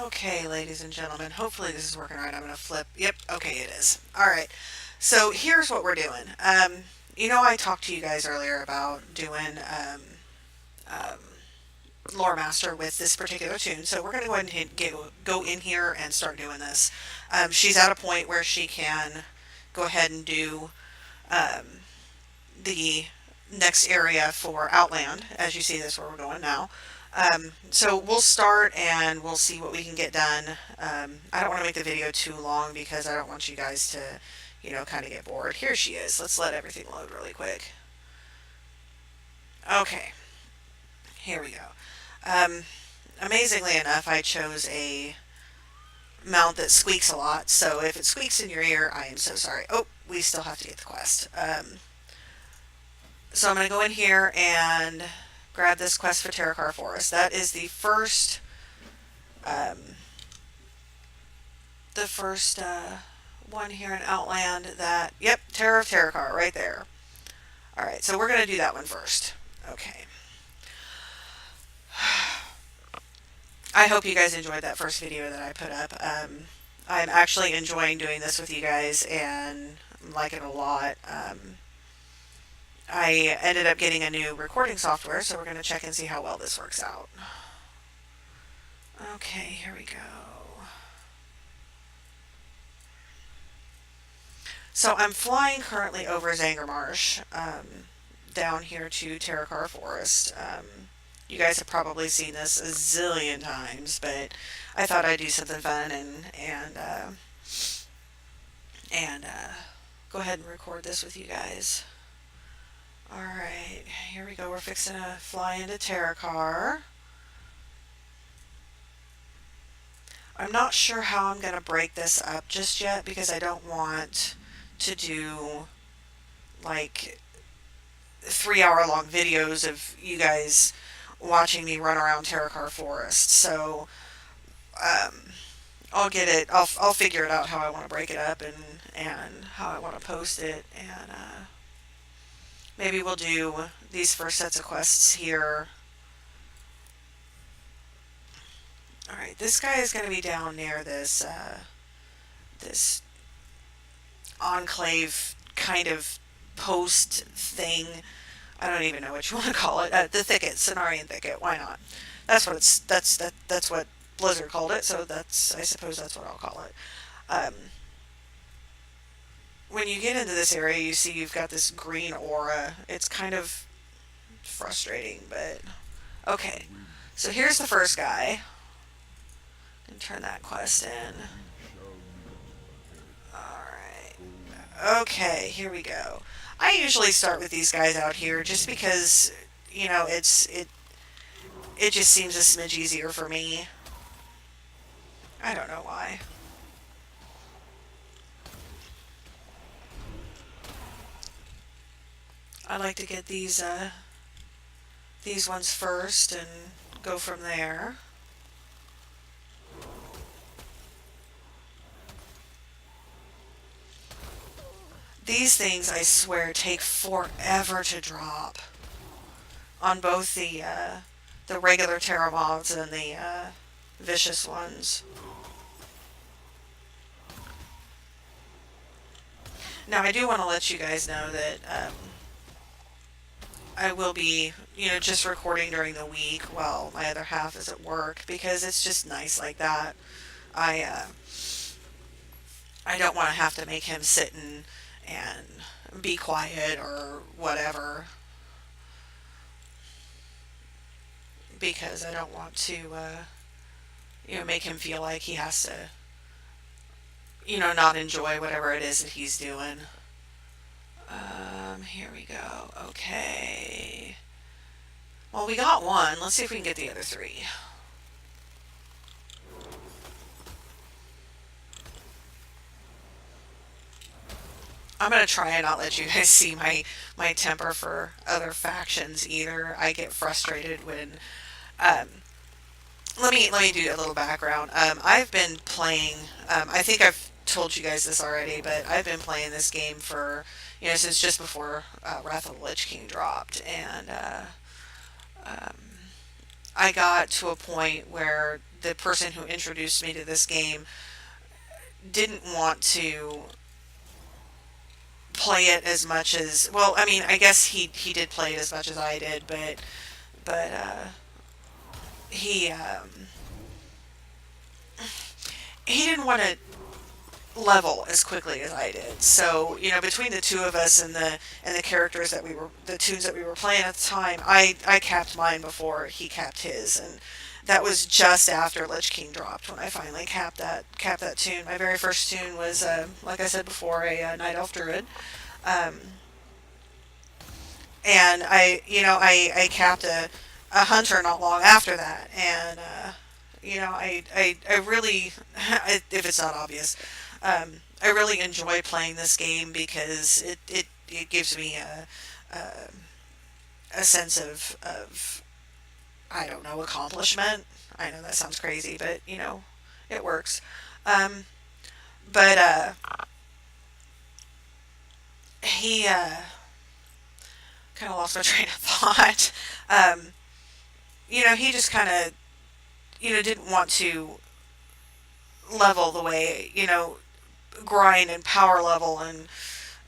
Okay, ladies and gentlemen, hopefully this is working right. I'm going to flip. Yep, okay, it is. All right, so here's what we're doing. I talked to you guys earlier about doing um, Loremaster with this particular tune, so we're going to go ahead and go in here and start doing this. She's at a point where she can go ahead and do um, the next area for Outland. As you see, that's where we're going now. So we'll start and we'll see what we can get done. I don't want to make the video too long because I don't want you guys to, kind of get bored. Here she is. Let's let everything load really quick. Okay, here we go. Um, Amazingly enough, I chose a mount that squeaks a lot, so if it squeaks in your ear, I am so sorry. Oh, we still have to get the quest. So I'm going to go in here and grab this quest for Terokkar Forest. That is um, the first one here in Outland that, yep, Terror of Terokkar, right there. Alright, so we're going to do that one first. Okay. I hope you guys enjoyed that first video that I put up. I'm actually enjoying doing this with you guys and like it a lot. I ended up getting a new recording software, so we're going to check and see how well this works out. Okay, here we go. So I'm flying currently over Zangarmarsh, down here to Terokkar Forest. You guys have probably seen this a zillion times, but I thought I'd do something fun and go ahead and record this with you guys. Alright, here we go. We're fixing to fly into Terokkar. I'm not sure how I'm going to break this up just yet because I don't want to do like 3-hour long videos of you guys watching me run around Terokkar Forest. So I'll get it. I'll figure it out how I want to break it up and how I want to post it, and maybe we'll do these first sets of quests here. Alright, this guy is going to be down near this enclave kind of post thing. I don't even know what you want to call it. The thicket, Cenarian thicket. Why not? That's what Blizzard called it. So I suppose that's what I'll call it. When you get into this area, you see you've got this green aura. It's kind of frustrating, but okay. So here's the first guy. And turn that quest in. Alright. Okay, here we go. I usually start with these guys out here just because, it just seems a smidge easier for me. I don't know why. I like to get these ones first and go from there. These things, I swear, take forever to drop on both the regular Terramobs and the vicious ones. Now, I do want to let you guys know that I will be, just recording during the week while my other half is at work because it's just nice like that. I don't want to have to make him sit and be quiet or whatever because I don't want to make him feel like he has to not enjoy whatever it is that he's doing. Here we go. Okay, well, we got one. Let's see if we can get the other three. I'm going to try and not let you guys see my temper for other factions either. I get frustrated when... let me do a little background. I've been playing... I think I've told you guys this already, but I've been playing this game for, since just before Wrath of the Lich King dropped. And I got to a point where the person who introduced me to this game didn't want to play it as much as, well, I mean, I guess he did play it as much as I did, but he he didn't want to level as quickly as I did. So, between the two of us and the characters that we were the tunes that we were playing at the time, I capped mine before he capped his, and that was just after Lich King dropped when I finally capped that tune. My very first tune was, like I said before, a Night Elf Druid. Um, and I capped a hunter not long after that, and I really, if it's not obvious, I really enjoy playing this game because it gives me a sense of I don't know, accomplishment. I know that sounds crazy, but it works. Um, but he kind of lost my train of thought. Um, he just kind of didn't want to level the way grind and power level and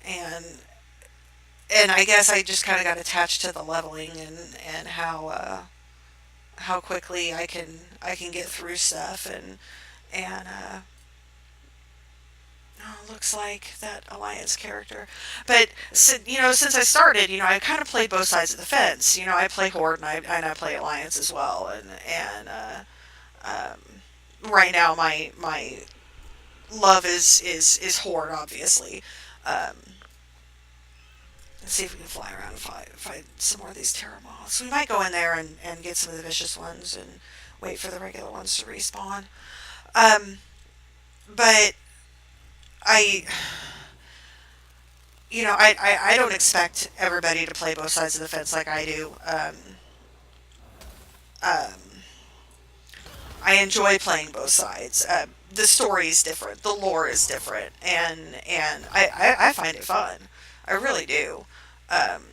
and I guess I just kind of got attached to the leveling and how quickly I can get through stuff and oh, looks like that alliance character. But since I started, I kind of played both sides of the fence. I play Horde and I play Alliance as well, right now my love is Horde, obviously. Um, let's see if we can fly around and find some more of these Terra moths. We might go in there and get some of the vicious ones and wait for the regular ones to respawn. Um, but I, I don't expect everybody to play both sides of the fence like I do. Um, I enjoy playing both sides. The story is different, the lore is different, and I find it fun. I really do. Um,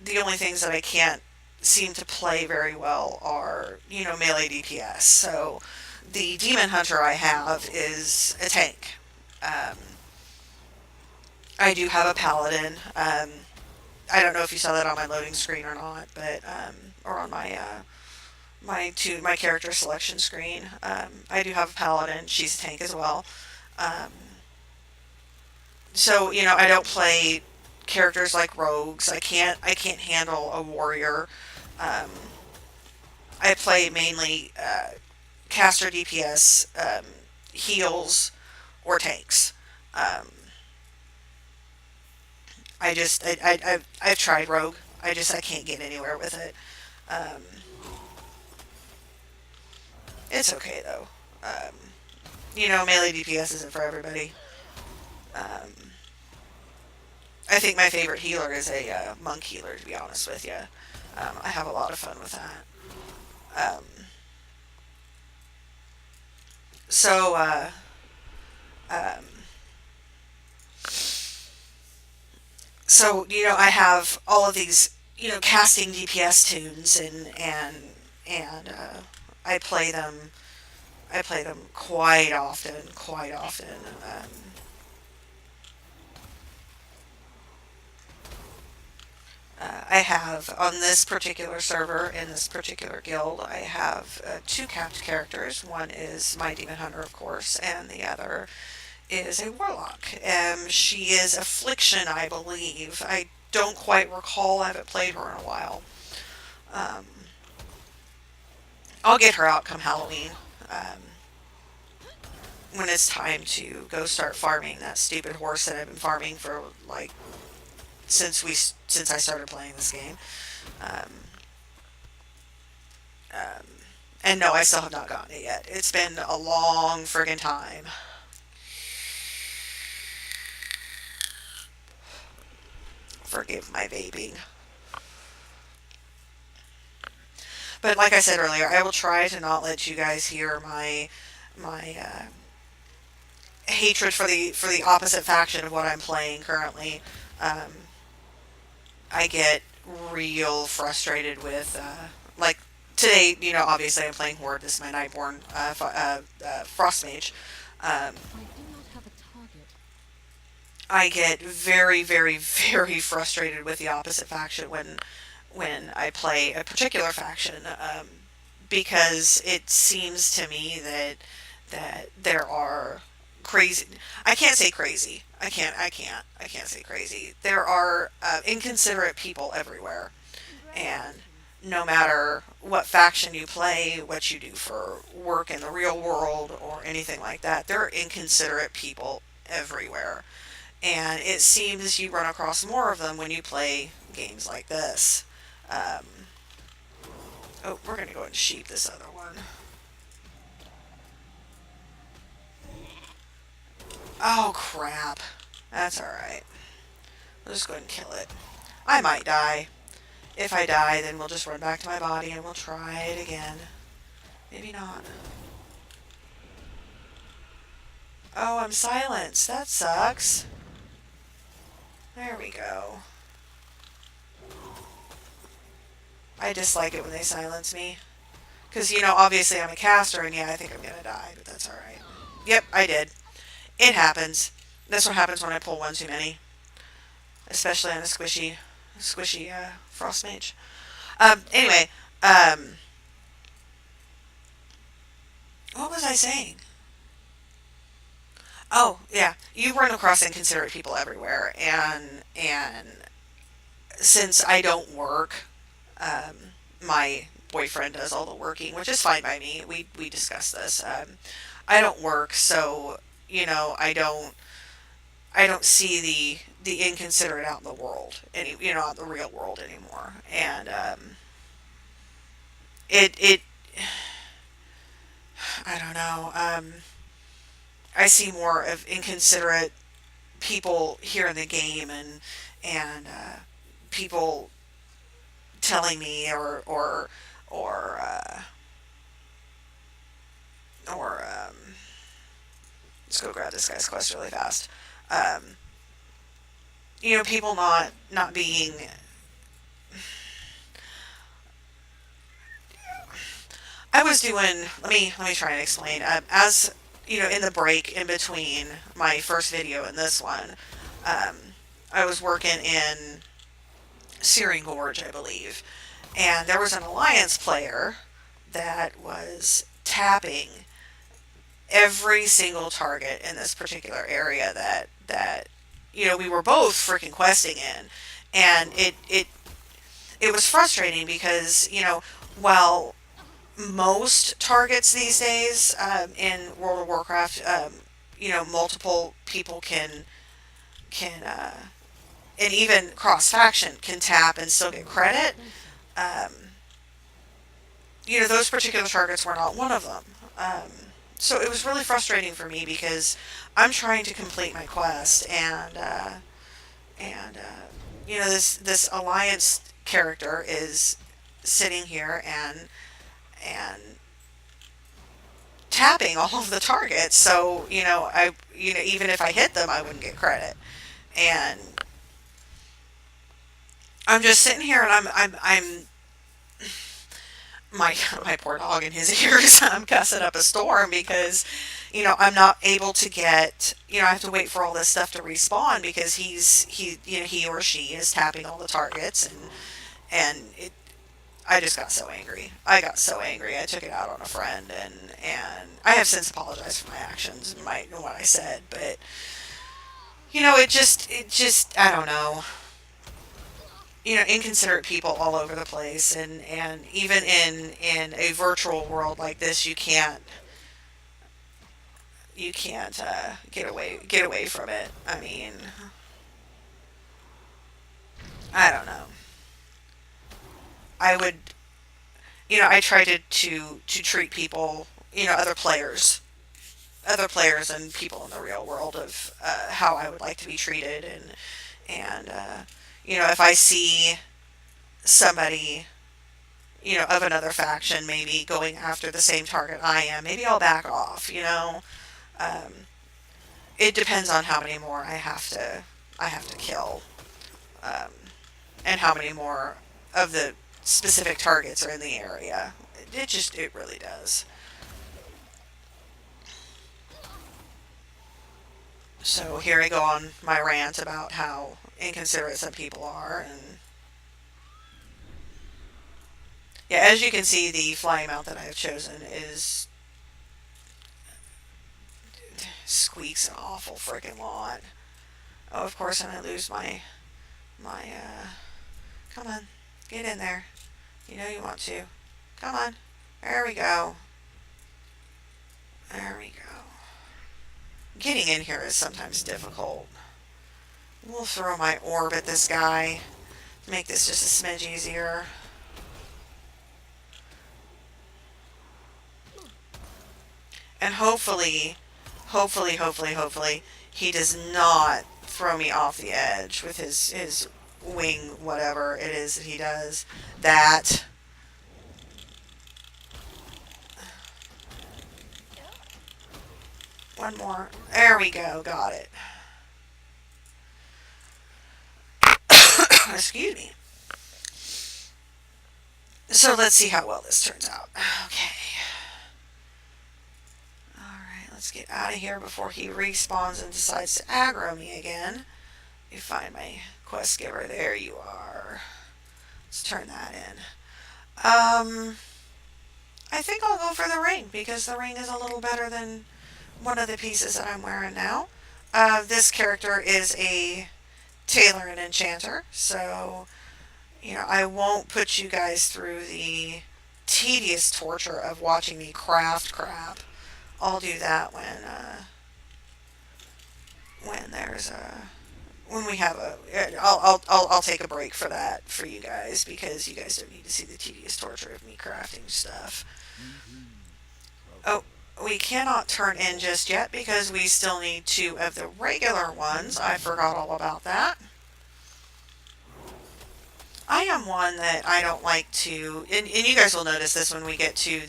the only things that I can't seem to play very well are melee DPS. So the demon hunter I have is a tank. Um, I do have a paladin. I don't know if you saw that on my loading screen or not, but or on my character selection screen. I do have a paladin. She's a tank as well. Um, so I don't play characters like rogues. I can't handle a warrior. Um, I play mainly caster DPS, heals, or tanks. Um, I've tried rogue. I can't get anywhere with it. Um, it's okay though. Um, melee DPS isn't for everybody. Um, I think my favorite healer is a monk healer, to be honest with you. I have a lot of fun with that. Um, so, um, I have all of these, casting DPS tunes, and I play them. I play them quite often, quite often. I have on this particular server in this particular guild. I have two capped characters. One is my demon hunter, of course, and the other is a warlock. She is affliction, I believe. I don't quite recall. I haven't played her in a while. Um, I'll get her out come Halloween. Um, when it's time to go start farming that stupid horse that I've been farming for like since I started playing this game. Um, um, and no, I still have not gotten it yet. It's been a long friggin' time. Forgive my vaping. But like I said earlier, I will try to not let you guys hear my hatred for the opposite faction of what I'm playing currently. I get real frustrated with like today, obviously I'm playing Horde. This is my Nightborn Frost Mage. Um, I get very, very, very frustrated with the opposite faction when I play a particular faction, because it seems to me that there are crazy. I can't say crazy. I can't say crazy. There are inconsiderate people everywhere, and no matter what faction you play, what you do for work in the real world, or anything like that, there are inconsiderate people everywhere. And it seems you run across more of them when you play games like this. Um, oh, we're going to go and sheep this other one. Oh, crap. That's alright. We'll just go ahead and kill it. I might die. If I die, then we'll just run back to my body and we'll try it again. Maybe not. Oh, I'm silenced. That sucks. There we go. I dislike it when they silence me. Because, obviously I'm a caster, and yeah, I think I'm going to die, but that's alright. Yep, I did. It happens. That's what happens when I pull one too many. Especially on a squishy frost mage. Anyway, what was I saying? Oh, yeah, you run across inconsiderate people everywhere, and since I don't work, um, my boyfriend does all the working, which is fine by me. We discussed this. I don't work, so I don't see the inconsiderate out in the world, out in the real world anymore, and it I don't know. I see more of inconsiderate people here in the game, and people telling me or let's go grab this guy's quest really fast. Um, People not being. I was doing. Let me try and explain. As in the break in between my first video and this one, um, I was working in Searing Gorge, I believe, and there was an alliance player that was tapping every single target in this particular area that we were both freaking questing in, and it was frustrating because while most targets these days, in World of Warcraft, multiple people can and even cross faction can tap and still get credit. Um, those particular targets were not one of them. So it was really frustrating for me because I'm trying to complete my quest, and this alliance character is sitting here and tapping all of the targets. So even if I hit them, I wouldn't get credit. And I'm just sitting here, and I'm my my poor dog in his ears. I'm cussing up a storm because I'm not able to get, I have to wait for all this stuff to respawn because he or she is tapping all the targets, and I just got so angry. I got so angry. I took it out on a friend, and I have since apologized for my actions and what I said, but it just I don't know. Inconsiderate people all over the place, and even in a virtual world like this, you can't get away from it. I mean, I don't know. I would, I try to treat people, other players and people in the real world of how I would like to be treated, and if I see somebody, of another faction maybe going after the same target I am, maybe I'll back off. Um, it depends on how many more I have to kill, um, and how many more of the specific targets are in the area. It really does. So here I go on my rant about how inconsiderate some people are, and yeah, as you can see, the fly mount that I have chosen is squeaks an awful freaking lot. Oh, of course, and I lose my. Come on, get in there. You know you want to. Come on. There we go. There we go. Getting in here is sometimes difficult. We'll throw my orb at this guy to make this just a smidge easier. And hopefully, he does not throw me off the edge with his wing, whatever it is that he does. That. One more. There we go. Got it. Excuse me. So let's see how well this turns out. Okay. Alright, let's get out of here before he respawns and decides to aggro me again. You find my quest giver. There you are. Let's turn that in. I think I'll go for the ring because the ring is a little better than one of the pieces that I'm wearing now. This character is a tailor and enchanter, so I won't put you guys through the tedious torture of watching me craft crap. I'll do that when there's a when we have a. I'll take a break for that for you guys because you guys don't need to see the tedious torture of me crafting stuff. Oh, we cannot turn in just yet because we still need 2 of the regular ones. I forgot all about that. I am one that I don't like to, and you guys will notice this when we get to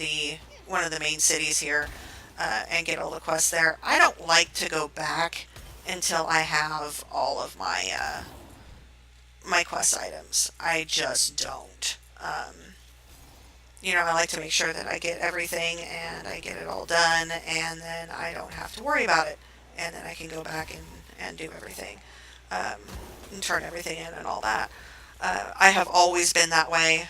one of the main cities here and get all the quests there. I don't like to go back until I have all of my quest items. I just don't. I like to make sure that I get everything and I get it all done, and then I don't have to worry about it, and then I can go back and do everything, and turn everything in and all that. I have always been that way.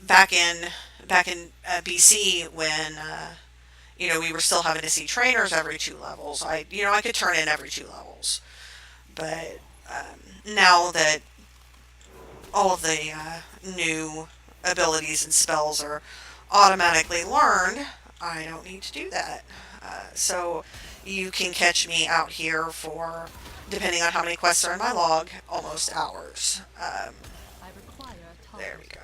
Back in BC when we were still having to see trainers every 2 levels. I could turn in every 2 levels, but now that all of the new abilities and spells are automatically learned, I don't need to do that. So you can catch me out here for, depending on how many quests are in my log, almost hours. There we go.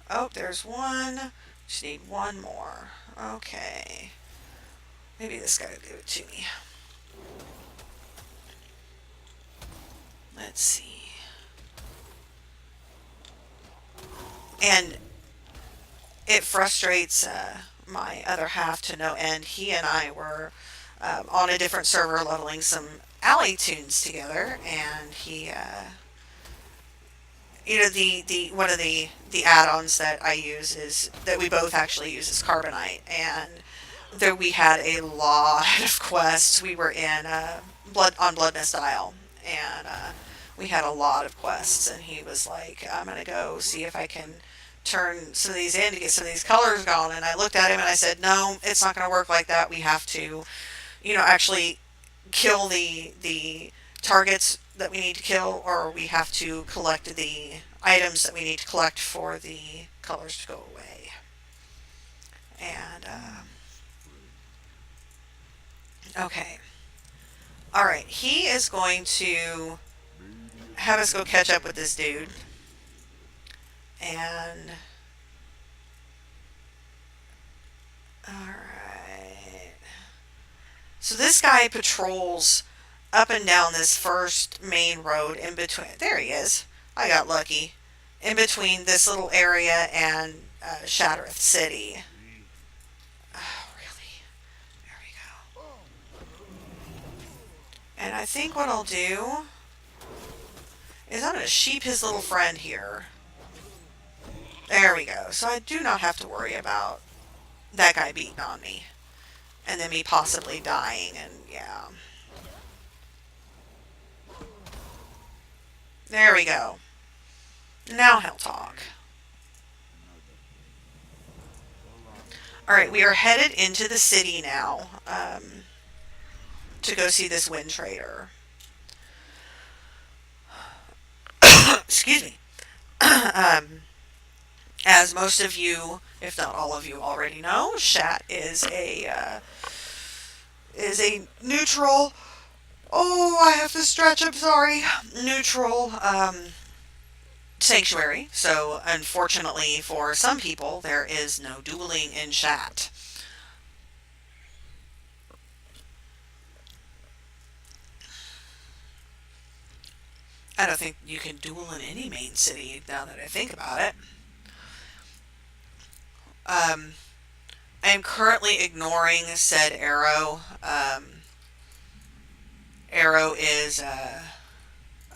Oh, there's one. Just need one more. Okay. Maybe this guy will give it to me. Let's see. And it frustrates my other half to no end. He and I were on a different server leveling some alley tunes together, and he, the one of the add-ons that I use is that we both actually use is Carbonite, and there we had a lot of quests. We were in Bloodnest Isle, and we had a lot of quests, and he was like, I'm gonna go see if I can turn some of these in to get some of these colors gone. And I looked at him and I said, no, it's not going to work like that. We have to, actually kill the targets that we need to kill, or we have to collect the items that we need to collect for the colors to go away. And, okay. Alright, he is going to have us go catch up with this dude. And alright. So this guy patrols up and down this first main road in between. There he is. I got lucky. In between this little area and Shattereth City. Oh, really? There we go. And I think what I'll do is I'm going to sheep his little friend here. There we go. So I do not have to worry about that guy beating on me. And then me possibly dying, and yeah. There we go. Now he'll talk. Alright, we are headed into the city now to go see this wind trader. Excuse me. um, as most of you, if not all of you, already know, Shat is a neutral. Oh, I have to stretch. I'm sorry. Neutral sanctuary. So, unfortunately for some people, there is no dueling in Shat. I don't think you can duel in any main city now that I think about it. Um, I am currently ignoring said arrow. Arrow is,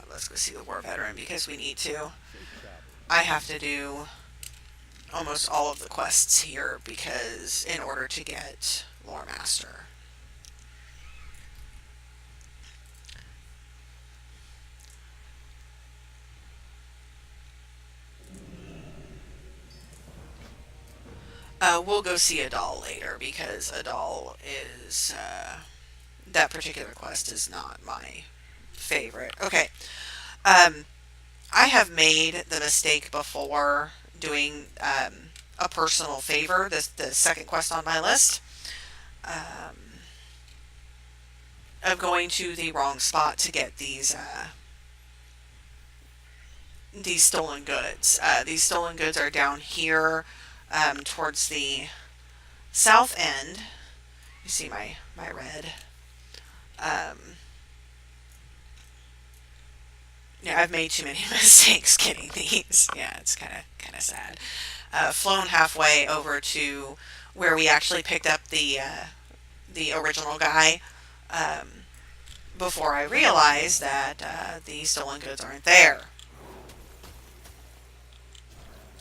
let's go see the war veteran because we need to. I have to do almost all of the quests here because in order to get Loremaster. We'll go see Adal later because Adal is, that particular quest is not my favorite. Okay. Um, I have made the mistake before doing a personal favor, the second quest on my list, um, of going to the wrong spot to get these stolen goods. These stolen goods are down here towards the south end. You see my red. Um, yeah, I've made too many mistakes getting these. Yeah, it's kind of sad. Flown halfway over to where we actually picked up the original guy um, before I realized that the stolen goods aren't there.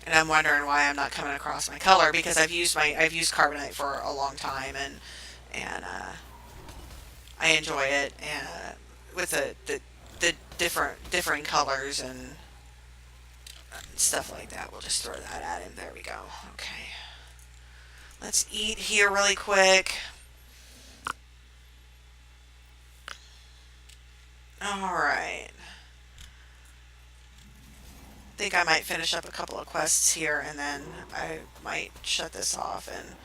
And I'm wondering why I'm not coming across my color because I've used carbonite for a long time and I enjoy it and with the differing colors and stuff like that. We'll just throw that at him. There we go. Okay. Let's eat here really quick. Alright. Think I might finish up a couple of quests here and then I might shut this off and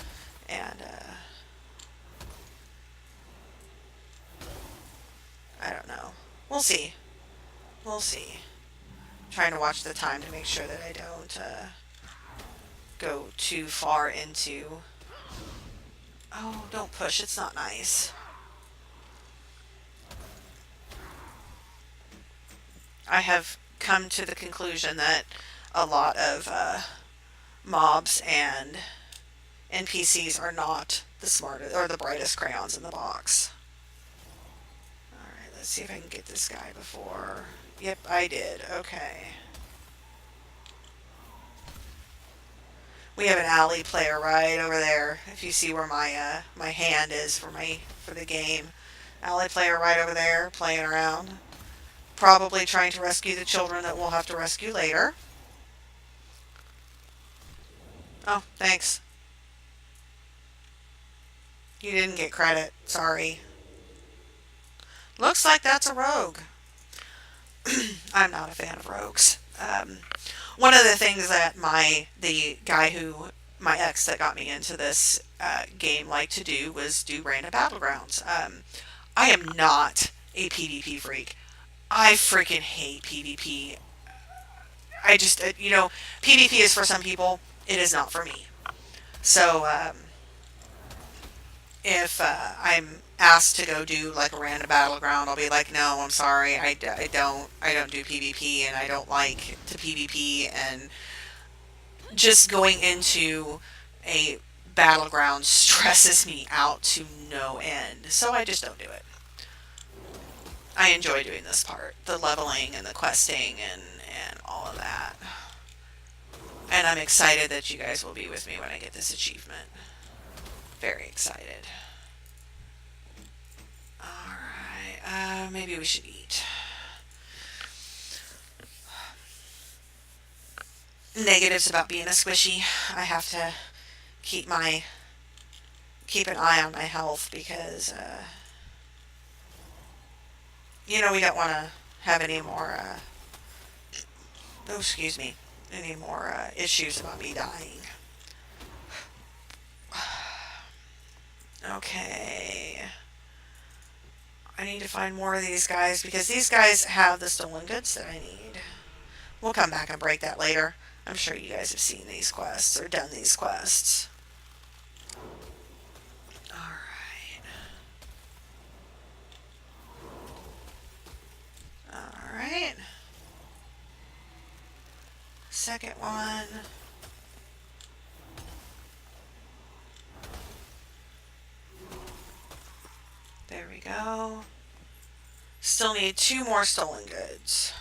I don't know. We'll see. We'll see. I'm trying to watch the time to make sure that I don't go too far into. Oh, don't push. It's not nice. I have come to the conclusion that a lot of mobs and NPCs are not the smartest or the brightest crayons in the box. Alright, let's see if I can get this guy before. Yep, I did. Okay. We have an alley player right over there. If you see where my hand is for the game. Alley player right over there playing around. Probably trying to rescue the children that we'll have to rescue later. Oh, thanks. You didn't get credit. Sorry. Looks like that's a rogue. I'm not a fan of rogues. One of the things that the guy my ex that got me into this game liked to do was do random battlegrounds. I am not a PvP freak. I freaking hate PvP. I just, PvP is for some people. It is not for me. So, if I'm asked to go do like a random battleground, I'll be like, no, I'm sorry, I don't do PvP, and I don't like to PvP, and just going into a battleground stresses me out to no end. So I just don't do it. I enjoy doing this part, the leveling and the questing and all of that. And I'm excited that you guys will be with me when I get this achievement. Very excited. Alright, maybe we should eat. Negatives about being a squishy. I have to keep my keep an eye on my health because we don't want to have any more oh excuse me, any more issues about me dying. Okay. I need to find more of these guys because these guys have the stolen goods that I need. We'll come back and break that later. I'm sure you guys have seen these quests or done these quests. Alright. Alright. Second one. There we go. Still need 2 more stolen goods.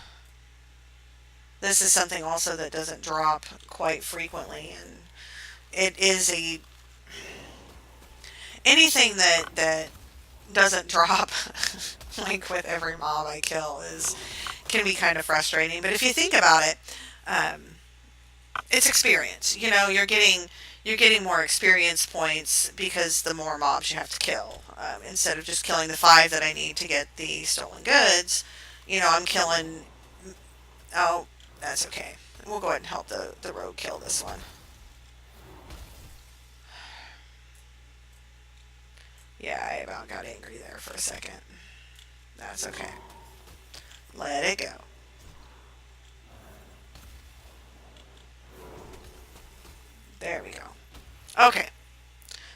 This is something also that doesn't drop quite frequently, and it is anything that doesn't drop like with every mob I kill can be kind of frustrating. But if you think about it, um, it's experience. You're getting more experience points because the more mobs you have to kill. Instead of just killing the 5 that I need to get the stolen goods, I'm killing. Oh, that's okay. We'll go ahead and help the rogue kill this one. Yeah, I about got angry there for a second. That's okay. Let it go. There we go. Okay.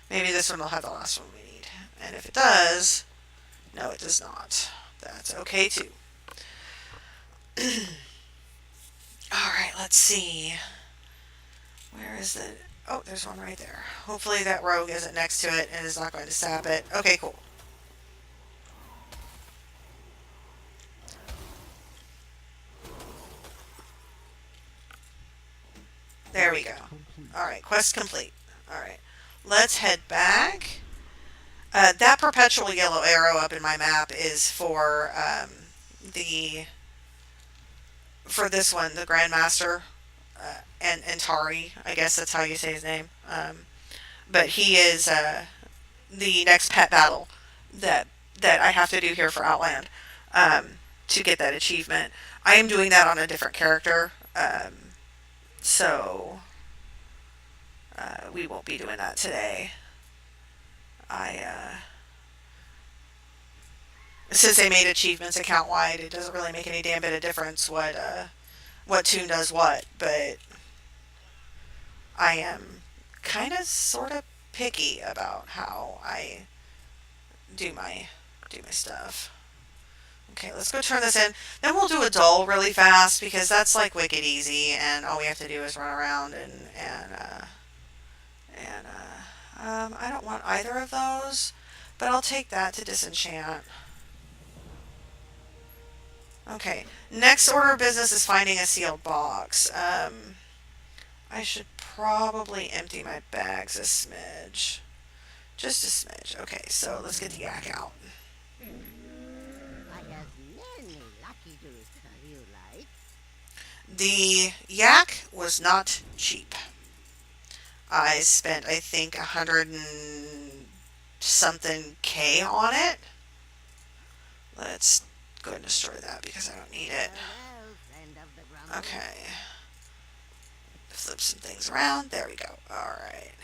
Maybe this one will have the last one we need. And if it does, no, it does not. That's okay too. Alright, let's see. Where is the... Oh, there's one right there. Hopefully that rogue isn't next to it and is not going to sap it. Okay, cool. There we go. Alright, quest complete. Alright, let's head back. That perpetual yellow arrow up in my map is for the... For this one, the Grandmaster, and Tari, I guess that's how you say his name. But he is the next pet battle that I have to do here for Outland to get that achievement. I am doing that on a different character, so we won't be doing that today. Since they made achievements account wide, it doesn't really make any damn bit of difference what toon does what, but I am kind of sort of picky about how I do my stuff. Okay, let's go turn this in. Then we'll do a dull really fast because that's like wicked easy, and all we have to do is run around and I don't want either of those, but I'll take that to disenchant. Okay, next order of business is finding a sealed box. I should probably empty my bags a smidge. Just a smidge. Okay, so let's get the yak out. The yak was not cheap. I spent, I think, 100 and something K on it. Let's go ahead and destroy that because I don't need it. Okay. Flip some things around. There we go. Alright.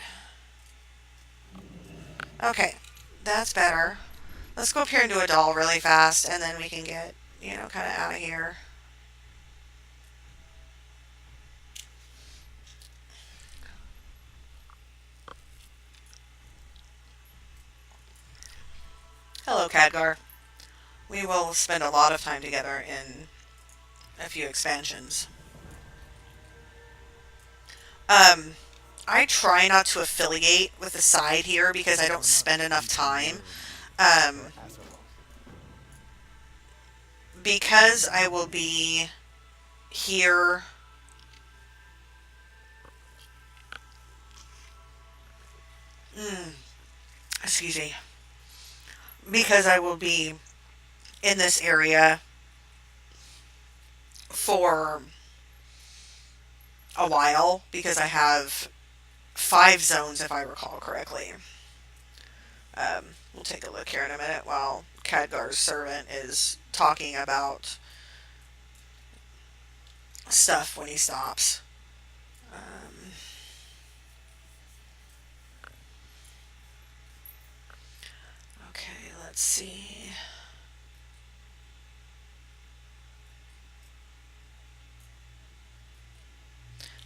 Okay. That's better. Let's go up here and do a doll really fast, and then we can get, kind of out of here. Hello, Khadgar. We will spend a lot of time together in a few expansions. I try not to affiliate with the side here because I don't spend enough time. Because I will be here mm, excuse me, because I will be in this area for a while because I have 5 zones if I recall correctly. We'll take a look here in a minute while Khadgar's servant is talking about stuff when he stops. Um, okay, let's see.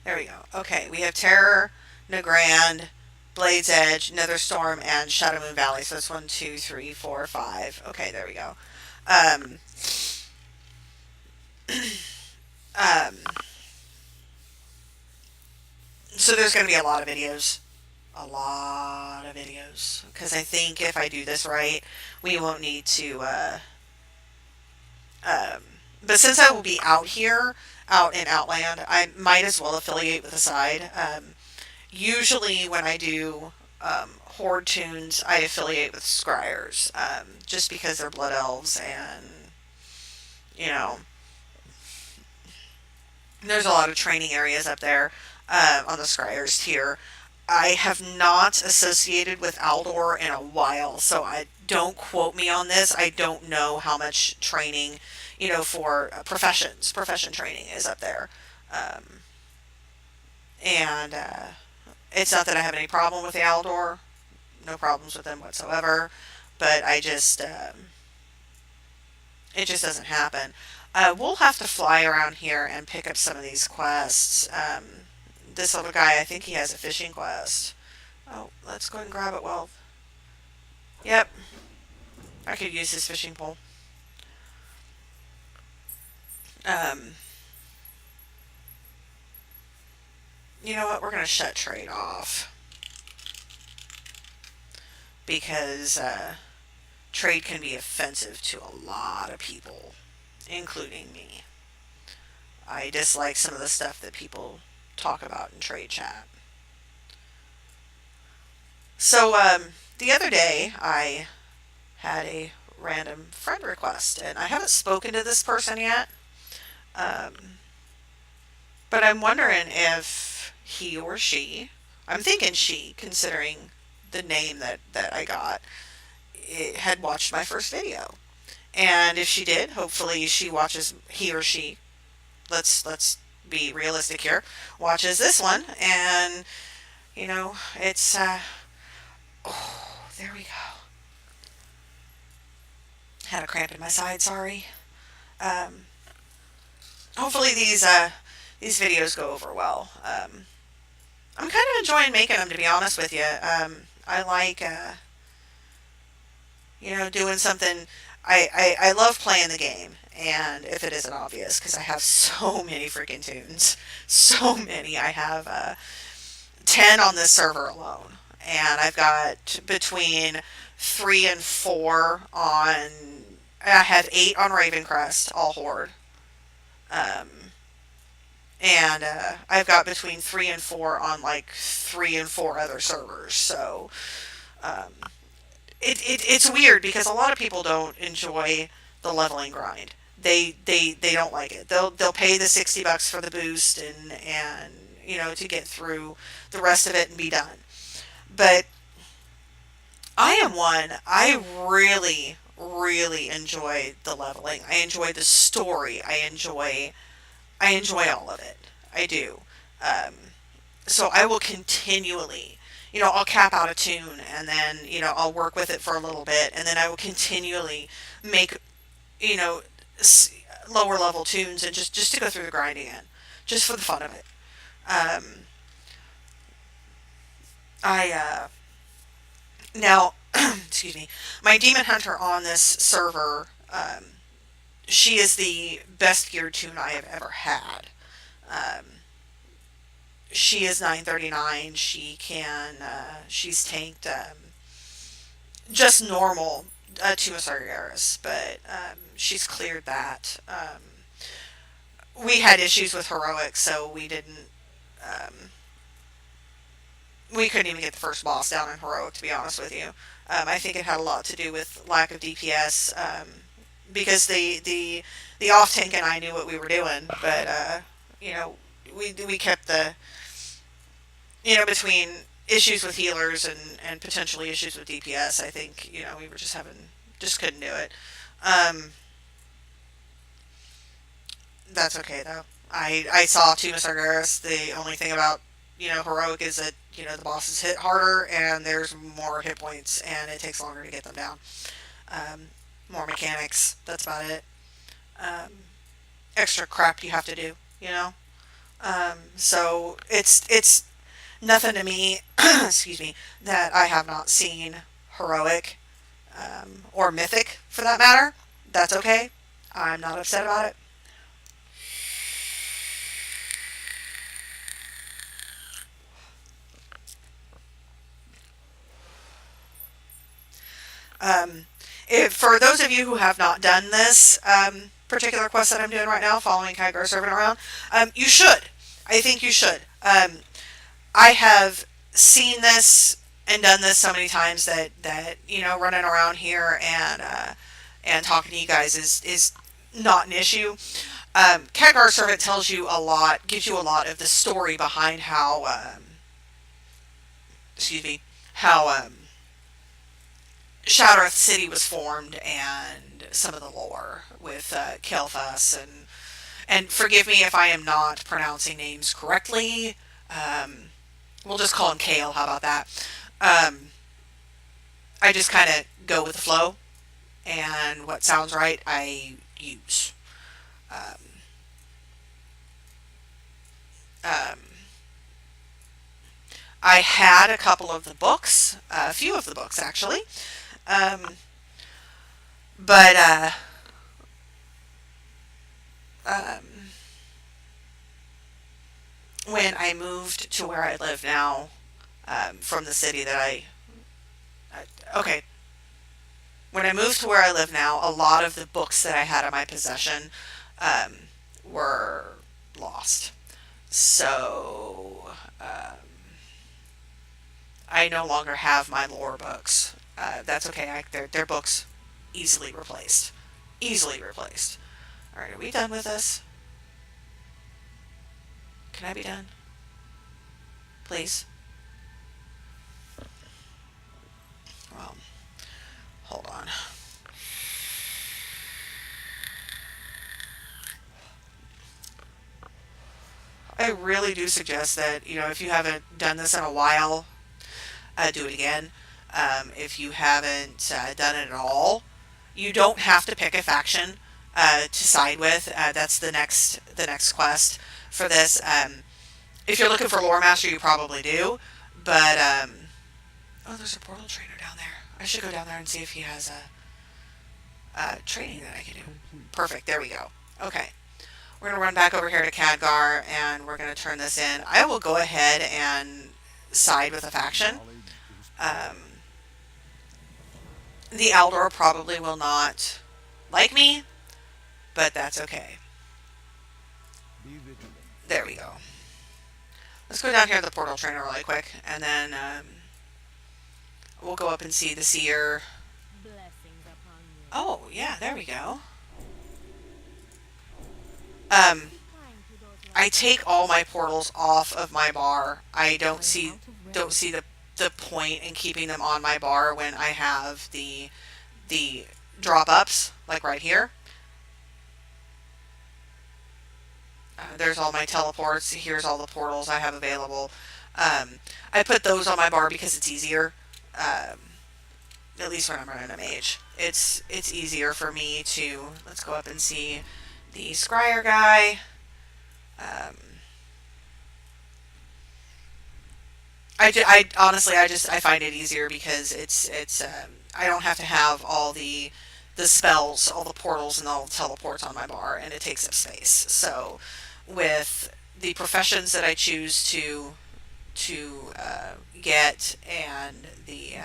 There we go. Okay, we have Terror, Nagrand, Blade's Edge, Netherstorm, and Shadow Moon Valley. So that's 1, 2, 3, 4, 5. Okay, there we go. Um, um, so there's going to be a lot of videos. A lot of videos. Because I think if I do this right, we won't need to. Um, but since I will be out here, out in Outland, I might as well affiliate with the side. Usually when I do horde tunes, I affiliate with scryers, just because they're blood elves, and you know there's a lot of training areas up there on the scryers tier. I have not associated with Aldor in a while, so I don't quote me on this. I don't know how much training, for profession training is up there. Um, and it's not that I have any problem with the Aldor, no problems with them whatsoever, but it just doesn't happen. We'll have to fly around here and pick up some of these quests. This little guy, I think he has a fishing quest. Oh, let's go and grab it. Well, yep, I could use his fishing pole. Um, you know what? We're gonna shut trade off because trade can be offensive to a lot of people, including me. I dislike some of the stuff that people talk about in trade chat. So, the other day, I had a random friend request, and I haven't spoken to this person yet, um, but I'm wondering if he or she, I'm thinking she, considering the name that I got, it had watched my first video. And if she did, hopefully she watches, he or she, let's be realistic here, watches this one, and, it's, oh, there we go. Had a cramp in my side, sorry. Um, hopefully these videos go over well. I'm kind of enjoying making them, to be honest with you. I like, doing something. I love playing the game, and if it isn't obvious, because I have so many freaking tunes. So many. I have 10 on this server alone. And I've got between 3 and 4 on. I have 8 on Ravencrest, all Horde. Um, and I've got between 3 and 4 on like 3 and 4 other servers. So um, it's weird because a lot of people don't enjoy the leveling grind. They don't like it. They'll pay the $60 for the boost and to get through the rest of it and be done. But I am one. I really enjoy the leveling. I enjoy the story. I enjoy all of it. I do. Um, so I will continually, I'll cap out a tune and then, I'll work with it for a little bit and then I will continually make, you know, lower level tunes and just to go through the grind again, just for the fun of it. Um, I, now, excuse me, my demon hunter on this server, she is the best geared tune I have ever had. Um, she is 939. She's tanked just normal to a Sargeras, but she's cleared that. We had issues with heroic, so we didn't. Um, we couldn't even get the first boss down in heroic, to be honest with you. I think it had a lot to do with lack of DPS, because the off tank and I knew what we were doing, but you know, we kept the, between issues with healers and potentially issues with DPS. I think we were just couldn't do it. Um, that's okay though. I saw Tuma Sargeras. The only thing about heroic is that the bosses hit harder and there's more hit points and it takes longer to get them down. Um, More mechanics. That's about it. Um, Extra crap you have to do. You know. So it's nothing to me. Excuse me. That I have not seen heroic, or mythic for that matter. That's okay. I'm not upset about it. Um, if, for those of you who have not done this particular quest that I'm doing right now, following Kygar Servant around, you should. I think you should. I have seen this and done this so many times that running around here and talking to you guys is not an issue. Khadgar Servant tells you a lot, gives you a lot of the story behind how, excuse me, how Shattered City was formed and some of the lore with Kel'Thas and forgive me if I am not pronouncing names correctly. Um, we'll just call him Kale. How about that? Um, I just kind of go with the flow, and what sounds right, I use. Um, um, I had a couple of the books, a few of the books actually, um, but um, when I moved to where I live now, from the city that okay, when I moved to where I live now, a lot of the books that I had in my possession um, were lost. So I no longer have my lore books. That's okay. They're books easily replaced. Easily replaced. All right, are we done with this? Can I be done, please? Well, hold on. I really do suggest that if you haven't done this in a while, do it again. If you haven't done it at all, you don't have to pick a faction to side with. That's the next quest for this. If you're looking for Lore Master, you probably do. But oh, there's a portal trainer down there. I should go down there and see if he has a training that I can do. Perfect. There we go. Okay. We're going to run back over here to Khadgar and we're going to turn this in. I will go ahead and side with a faction. Um, the Eldor probably will not like me, but that's okay. There we go. Let's go down here to the portal trainer really quick, and then we'll go up and see the seer. Oh, yeah, there we go. Um, I take all my portals off of my bar. I don't see the point in keeping them on my bar when I have the drop ups like right here. There's all my teleports. Here's all the portals I have available. I put those on my bar because it's easier. Um, at least when I'm running a mage, it's easier for me to. Let's go up and see the scryer guy. Um, I honestly I find it easier because I don't have to have all the spells, all the portals, and all the teleports on my bar, and it takes up space. So with the professions that I choose to get and the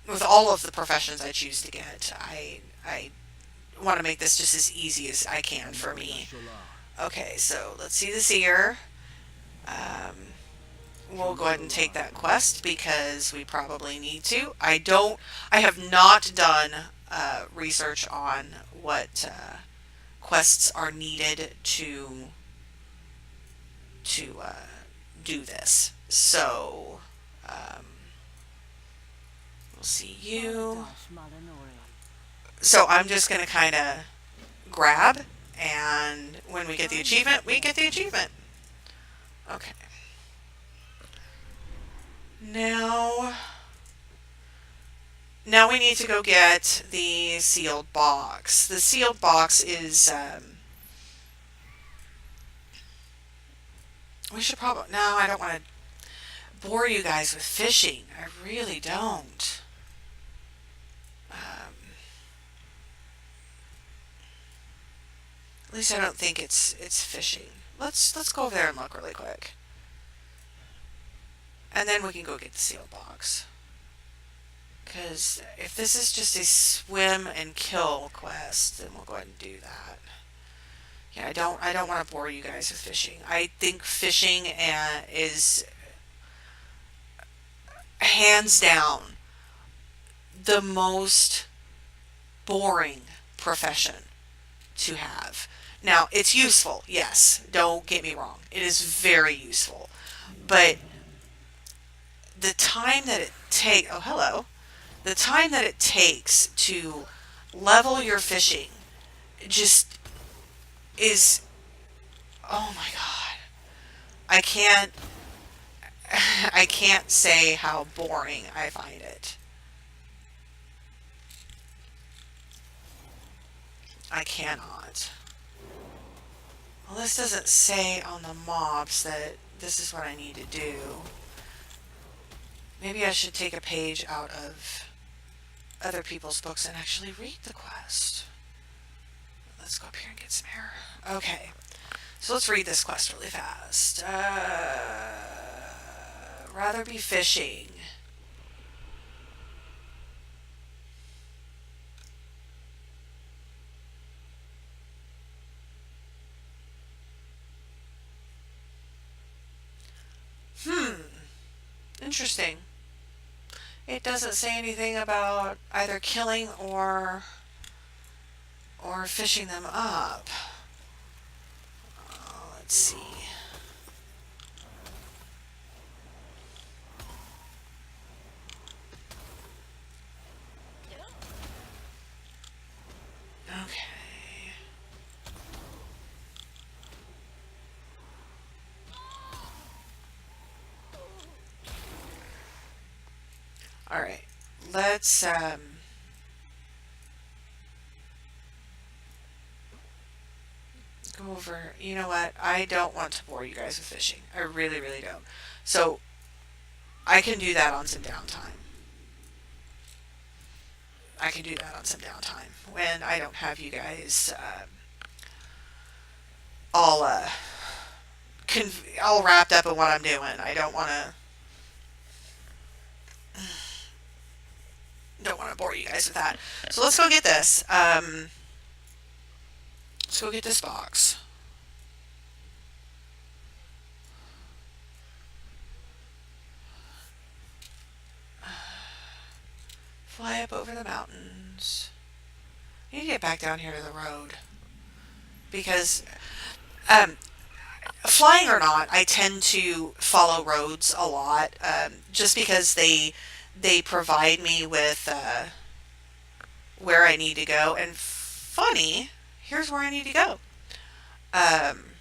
with all of the professions I choose to get, I want to make this just as easy as I can for me. Okay, so let's see the seer. Um, we'll go ahead and take that quest because we probably need to. I have not done research on what quests are needed to do this. So we'll see you. So I'm just gonna kind of grab, and when we get the achievement, we get the achievement. Okay. Now, now we need to go get the sealed box. The sealed box is. We should probably. No, I don't want to bore you guys with fishing. I really don't. At least I don't think it's fishing. Let's go over there and look really quick, and then we can go get the sealed box. Because if this is just a swim and kill quest, then we'll go ahead and do that. Yeah, I don't want to bore you guys with fishing. I think fishing is hands down the most boring profession to have. Now, it's useful, yes. Don't get me wrong. It is very useful. But the time that it takes, oh, hello. The time that it takes to level your fishing just is, oh my God. I can't, I can't say how boring I find it. I cannot. Well, this doesn't say on the mobs that this is what I need to do. Maybe I should take a page out of other people's books and actually read the quest. Let's go up here and get some air. Okay, so let's read this quest really fast. Rather be fishing. Interesting. It doesn't say anything about either killing or fishing them up. Let's see. Okay. All right. Let's go over. You know what? I don't want to bore you guys with fishing. I really, really don't. So I can do that on some downtime. I can do that on some downtime when I don't have you guys all all wrapped up in what I'm doing. I don't want to bore you guys with that. So let's go get this. Let's go get this box. Fly up over the mountains. I need to get back down here to the road because um, flying or not, I tend to follow roads a lot, just because they provide me with where I need to go. And funny, here's where I need to go. Um,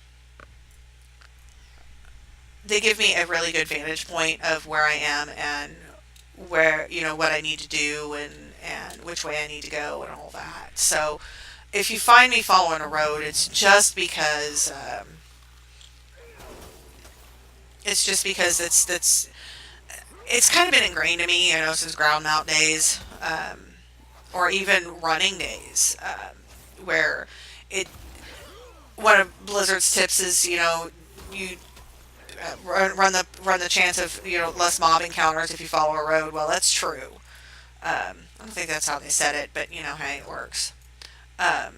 they give me a really good vantage point of where I am and where what I need to do and which way I need to go and all that. So if you find me following a road, it's just because it's kind of been ingrained to me, since ground mount days, or even running days, where it one of Blizzard's tips is you run the chance of less mob encounters if you follow a road. Well, that's true. I don't think that's how they said it, but hey, it works. Um,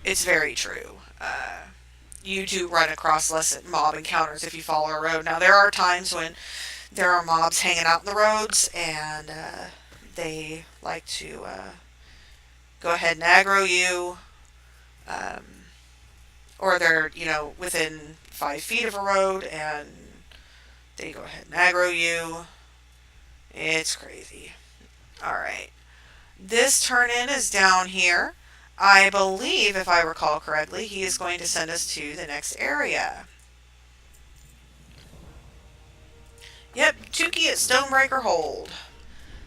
It's very true. You do run across less mob encounters if you follow a road. Now, there are times when there are mobs hanging out in the roads, and they like to go ahead and aggro you, um, or they're, within 5 feet of a road, and they go ahead and aggro you. It's crazy. Alright. This turn-in is down here. I believe, if I recall correctly, he is going to send us to the next area. Yep, Tukey at Stonebreaker Hold.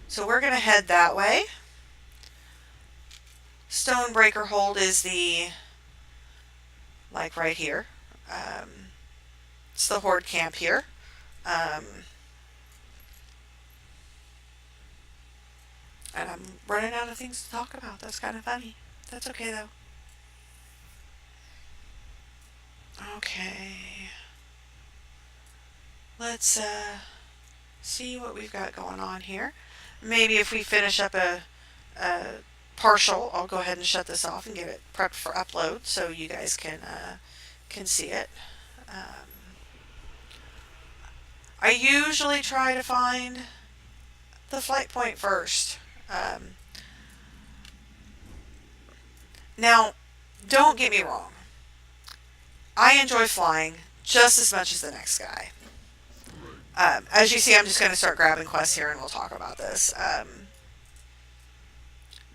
So we're going to head that way. Stonebreaker Hold is right here. It's the Horde camp here. And I'm running out of things to talk about. That's kind of funny. That's okay, though. Okay. Let's see what we've got going on here. Maybe if we finish up a partial, I'll go ahead and shut this off and get it prepped for upload so you guys can see it. I usually try to find the flight point first. Now, don't get me wrong. I enjoy flying just as much as the next guy. As you see, I'm just going to start grabbing quests here and we'll talk about this.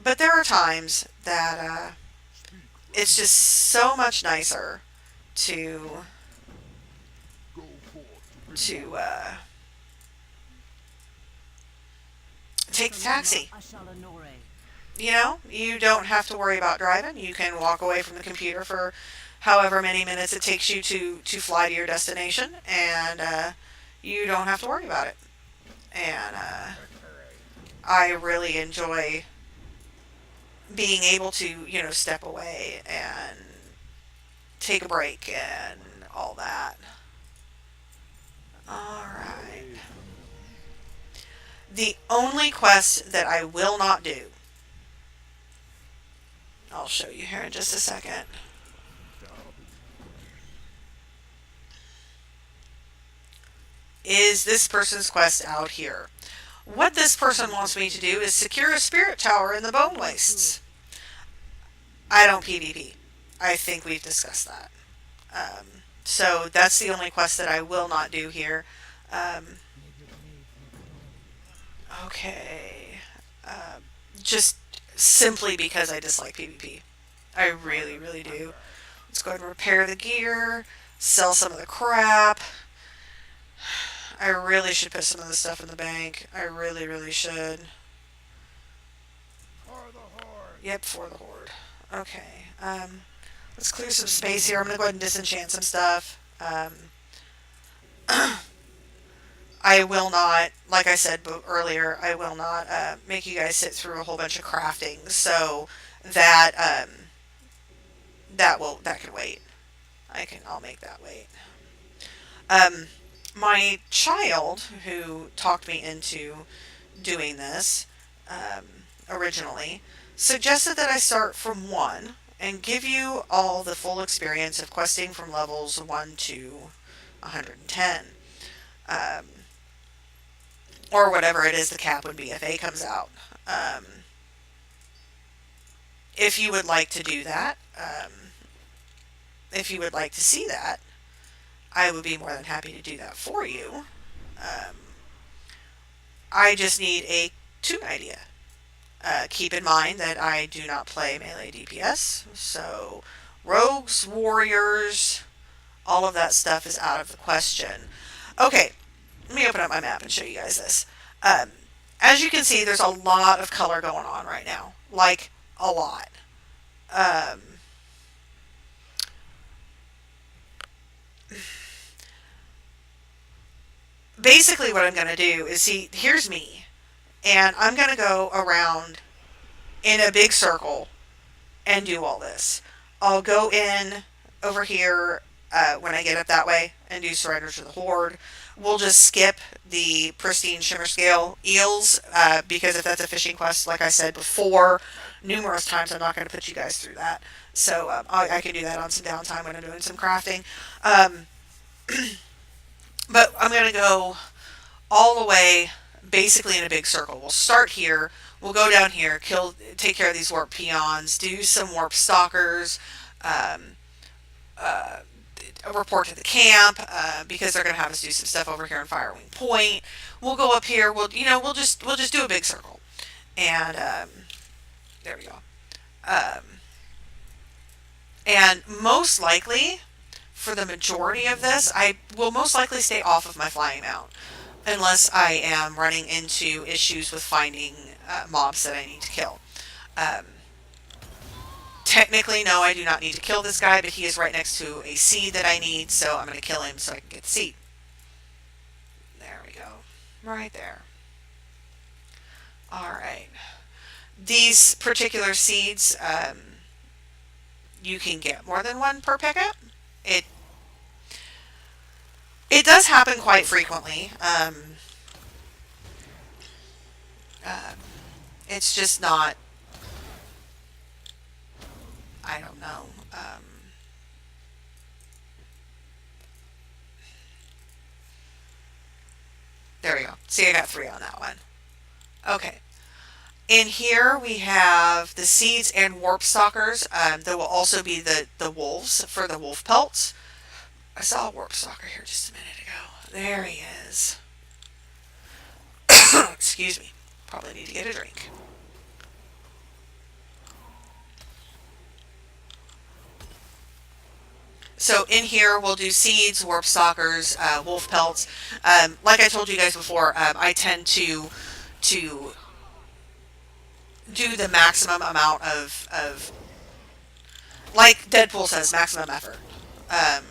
But there are times that it's just so much nicer to take the taxi. You don't have to worry about driving. You can walk away from the computer for however many minutes it takes you to fly to your destination, and you don't have to worry about it. And I really enjoy being able to, step away and take a break and all that. Alright. The only quest that I will not do, I'll show you here in just a second. Is this person's quest out here. What this person wants me to do is secure a spirit tower in the Bone Wastes. I don't PvP. I think we've discussed that. So that's the only quest that I will not do here. Okay. Just simply because I dislike PvP. I really, really do. Let's go ahead and repair the gear, sell some of the crap. I really should put some of this stuff in the bank. I really, really should. Yep, for the Horde. Okay. Let's clear some space here. I'm going to go ahead and disenchant some stuff. I will not, like I said earlier, I will not make you guys sit through a whole bunch of crafting. So that that can wait. I'll make that wait. My child, who talked me into doing this originally, suggested that I start from 1 and give you all the full experience of questing from levels 1 to 110. Or whatever it is the cap when BFA comes out. If you would like to do that, if you would like to see that, I would be more than happy to do that for you. I just need a tune idea. Keep in mind that I do not play melee DPS, so rogues, warriors, all of that stuff is out of the question. Okay, let me open up my map and show you guys this. As you can see, there's a lot of color going on right now. Like, a lot. Basically what I'm going to do is, see, here's me. And I'm going to go around in a big circle and do all this. I'll go in over here when I get up that way and do surrender to the horde. We'll just skip the pristine shimmer scale eels because if that's a fishing quest, like I said before, numerous times, I'm not going to put you guys through that. So I can do that on some downtime when I'm doing some crafting. Um, but I'm going to go all the way basically in a big circle. We'll start here. We'll go down here, take care of these warp peons, do some warp stalkers, um, uh, report to the camp because they're going to have us do some stuff over here on Firewing Point. We'll go up here. We'll just do a big circle, and there we go. Um, and most likely, for the majority of this, I will most likely stay off of my flying mount unless I am running into issues with finding mobs that I need to kill. Um, Technically, no, I do not need to kill this guy, but he is right next to a seed that I need, so I'm going to kill him so I can get the seed. There we go. Right there. Alright. These particular seeds, you can get more than one per pickup. It it does happen quite frequently. Uh, it's just not, I don't know. There we go. See, I got 3 on that one. Okay. In here we have the seeds and warp stalkers. There will also be the wolves for the wolf pelts. I saw a warp stalker here just a minute ago. There he is. Excuse me. Probably need to get a drink. So in here we'll do seeds, warp stalkers, wolf pelts. Like I told you guys before, I tend to do the maximum amount of like Deadpool says, maximum effort. Um,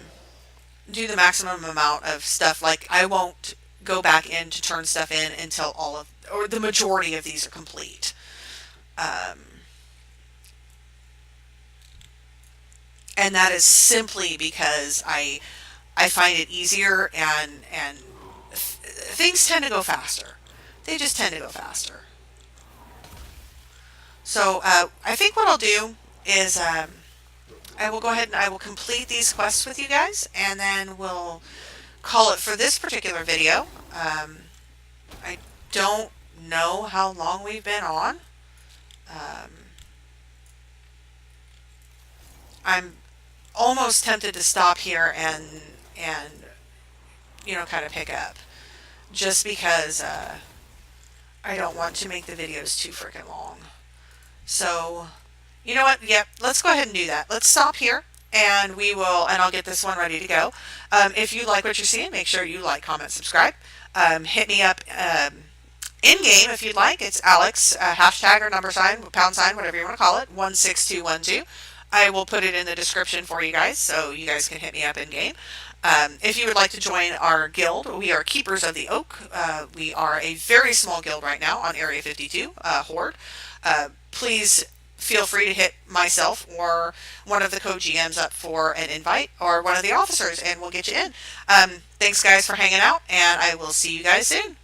do the maximum amount of stuff. Like I won't go back in to turn stuff in until all of or the majority of these are complete. Um, and that is simply because I find it easier and things tend to go faster. They just tend to go faster. So I think what I'll do is I will go ahead and I will complete these quests with you guys, and then we'll call it for this particular video. I don't know how long we've been on. Um, I'm almost tempted to stop here and kind of pick up, just because I don't want to make the videos too freaking long. So, you know what? Yep, let's go ahead and do that. Let's stop here, and I'll get this one ready to go. If you like what you're seeing, make sure you like, comment, subscribe. Hit me up in game if you'd like. It's Alex, hashtag or number sign, pound sign, whatever you want to call it, 16212. I will put it in the description for you guys, so you guys can hit me up in game. If you would like to join our guild, we are Keepers of the Oak. We are a very small guild right now on Area 52, Horde. Please feel free to hit myself or one of the co-GMs up for an invite, or one of the officers, and we'll get you in. Thanks, guys, for hanging out, and I will see you guys soon.